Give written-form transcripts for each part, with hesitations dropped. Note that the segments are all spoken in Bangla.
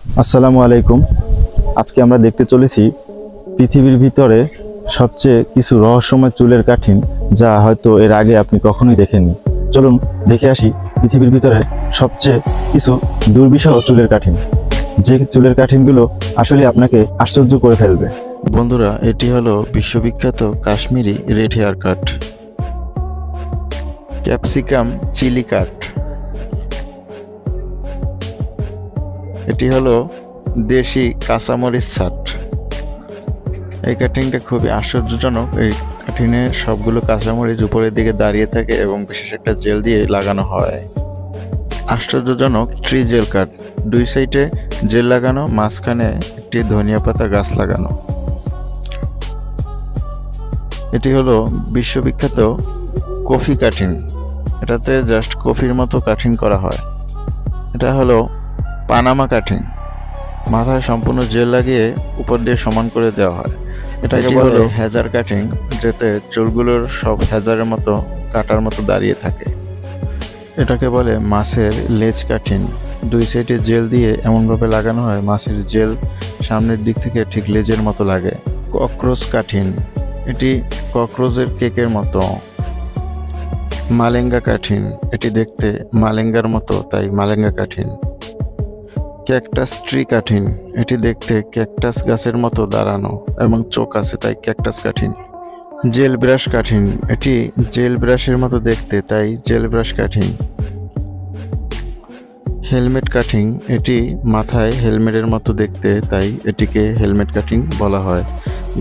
আসসালামু আলাইকুম। আজকে আমরা দেখতে চলেছি পৃথিবীর ভিতরে সবচেয়ে কিছু রহস্যময় চুলের কাঠিন, যা হয়তো এর আগে আপনি কখনোই দেখেননি। চলুন দেখে আসি পৃথিবীর ভিতরে সবচেয়ে কিছু দুর্বিষহ চুলের কাঠিন, যে চুলের কাঠিনগুলো আসলে আপনাকে আশ্চর্য করে ফেলবে। বন্ধুরা, এটি হলো বিশ্ববিখ্যাত Kashmiri red hair cut, capsicum chilli cut. এটি হলো দেশি কাঁচামরিচ ছাট। এই কাটিংটা খুবই আশ্চর্যজনক। এই কাটিংয়ে সবগুলো কাঁচামরিচ উপরের দিকে দাঁড়িয়ে থাকে এবং বিশেষ একটা জেল দিয়ে লাগানো হয়। আশ্চর্যজনক ট্রি জেল কাট, দুই সাইডে জেল লাগানো, মাঝখানে একটি ধনিয়া পাতা গাছ লাগানো। এটি হলো বিশ্ববিখ্যাত কফি কাটিং। এটাতে জাস্ট কফির মতো কাটিং করা হয়। এটা হলো পানামা কাটিং, মাথায় সম্পূর্ণ জেল লাগিয়ে উপর দিয়ে সমান করে দেওয়া হয়। এটাকে বলে হেজার কাটিং, যেতে চুলগুলোর সব হেজারের মতো কাটার মতো দাঁড়িয়ে থাকে। এটাকে বলে মাছের লেজ কাটিং, দুই সাইডে জেল দিয়ে এমনভাবে লাগানো হয় মাছের জেল সামনের দিক থেকে ঠিক লেজের মতো লাগে। ককরোচ কাটিং, এটি ককরোচের কেকের মতো। মালেঙ্গা কাঠিন, এটি দেখতে মালেঙ্গার মতো, তাই মালেঙ্গা কাঠিন। ক্যাকটাস ট্রি কাঠিন, এটি দেখতে ক্যাকটাস গাছের মতো দাঁড়ানো এবং চোখ আছে, তাই ক্যাকটাস কাঠিন। জেল ব্রাশ কাঠিন, এটি জেল ব্রাশের মতো দেখতে, তাই জেল ব্রাশ কাঠিন। হেলমেট কাটিং, এটি মাথায় হেলমেটের মতো দেখতে, তাই এটিকে হেলমেট কাটিং বলা হয়।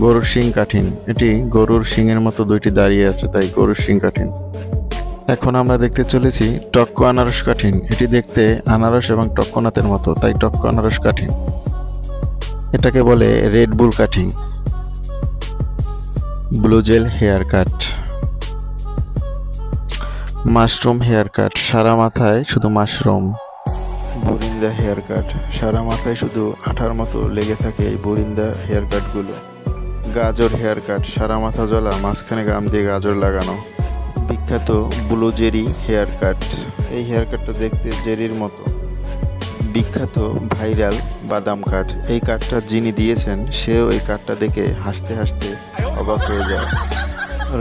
গরুর শিং কাঠিন, এটি গরুর শিংয়ের মতো দুইটি দাঁড়িয়ে আছে, তাই গরুর শিং কাঠিন। এখন আমরা দেখতে চলেছি টক্কো আনারস কাঠিন। এটি দেখতে আনারস এবং টক্কনাথের মতো, তাই টক্কো আনারস কাঠিন। এটাকে বলে red bull cutting. Blue gel hair cut, mushroom hair cut, সারা মাথায় শুধু মাশরুম। বরিন্দা হেয়ার কাট, সারা মাথায় শুধু আঠার মতো লেগে থাকে এই বরিন্দা হেয়ার কাটগুলো। গাজর হেয়ার কাট, সারা মাথা জ্বলা, মাঝখানে গাম দিয়ে গাজর লাগানো। বিখ্যাত ব্লু জেরি হেয়ার কাট, এই হেয়ার কাটটা দেখতে জেরির মতো। বিখ্যাত ভাইরাল বাদাম কাট, এই কাটটা যিনি দিয়েছেন সেও এই কাটটা দেখে হাসতে হাসতে অবাক হয়ে যায়।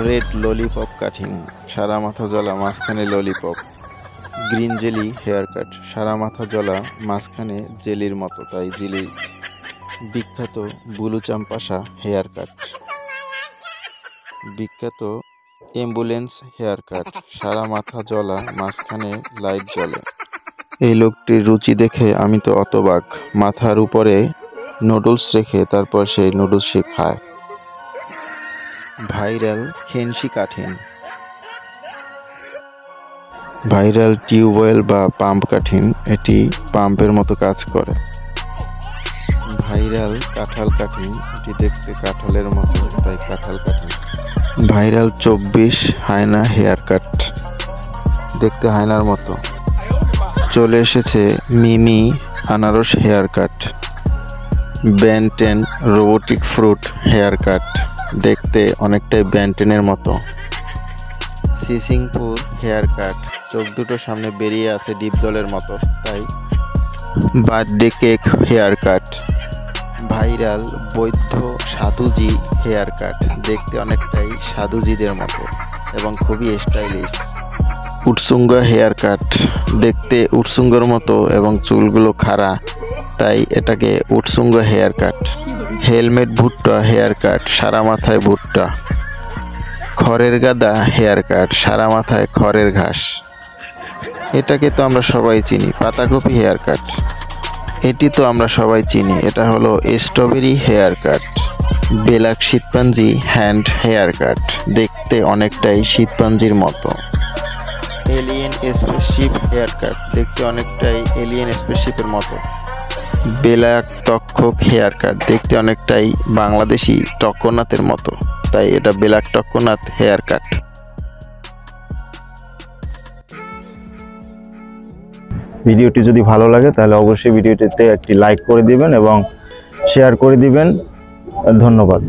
রেড ললিপপ কাটিং, সারা মাথা জ্বলা, মাঝখানে lollipop. Green jelly hair cut, সারা মাথা জ্বলা, মাঝখানে জেলির মতো, তাই জেলি। বিখ্যাত বুলু চাম্পাশা হেয়ার কাট। বিখ্যাত অ্যাম্বুলেন্স হেয়ার কাট, সারা মাথা জ্বলা, মাঝখানে লাইট জ্বলে। এই লোকটির রুচি দেখে আমি তো অতবাক, মাথার উপরে নুডলস রেখে তারপর সেই নুডলস সে খায়। ভাইরাল খেনসি কাঠিন, ভাইরাল টিউবওয়েল বা পাম্প কাঠিন, এটি পাম্পের মতো কাজ করে। ভাইরাল কাঁঠাল কাঠিন, এটি দেখতে কাঁঠালের মতো, তাই কাঁঠাল কাঠিন। ভাইরাল 24 হায়না হেয়ার কাট, দেখতে হায়নার মতো। চলে এসেছে মিমি আনারস হেয়ার কাট। ব্যান্টেন রোবোটিক ফ্রুট হেয়ার কাট, দেখতে অনেকটাই ব্যান্টেনের মতো। সিসিংপুর হেয়ার কাট, চোখ দুটো সামনে বেরিয়ে আছে ডিপ জলের মতো, তাই। Birthday cake hair cut. Viral Baidya Sadhuji hair cut, দেখতে অনেকটাই সাধুজিদের মতো এবং খুবই স্টাইলিশ। উটসুঙ্গা হেয়ার কাট, দেখতে উটসুঙ্গর মতো এবং চুলগুলো খাড়া, তাই এটাকে উটসুঙ্গা হেয়ার কাট। হেলমেট ভুট্টা হেয়ার কাট, সারা মাথায় ভুট্টা। খড়ের গাদা হেয়ার কাট, সারা মাথায় খড়ের ঘাস। এটাকে তো আমরা সবাই চিনি, পাতাকপি হেয়ার কাট। এটি তো আমরা সবাই চিনি, এটা হলো strawberry hair cut. Black chimpanzee hand hair cut, দেখতে অনেকটাই শীতপাঞ্জির মতো। এলিয়েন স্পেসশিপ হেয়ার কাট, দেখতে অনেকটাই এলিয়েন স্পেসশিপের মতো। বেলাক তক্ষক হেয়ার কাট, দেখতে অনেকটাই বাংলাদেশি টক্কনাথের মতো, তাই এটা বেলাক টক্কনাথ হেয়ার কাট। ভিডিওটি যদি ভালো লাগে তাহলে অবশ্যই ভিডিওটিতে একটি লাইক করে দিবেন এবং শেয়ার করে দিবেন। ধন্যবাদ।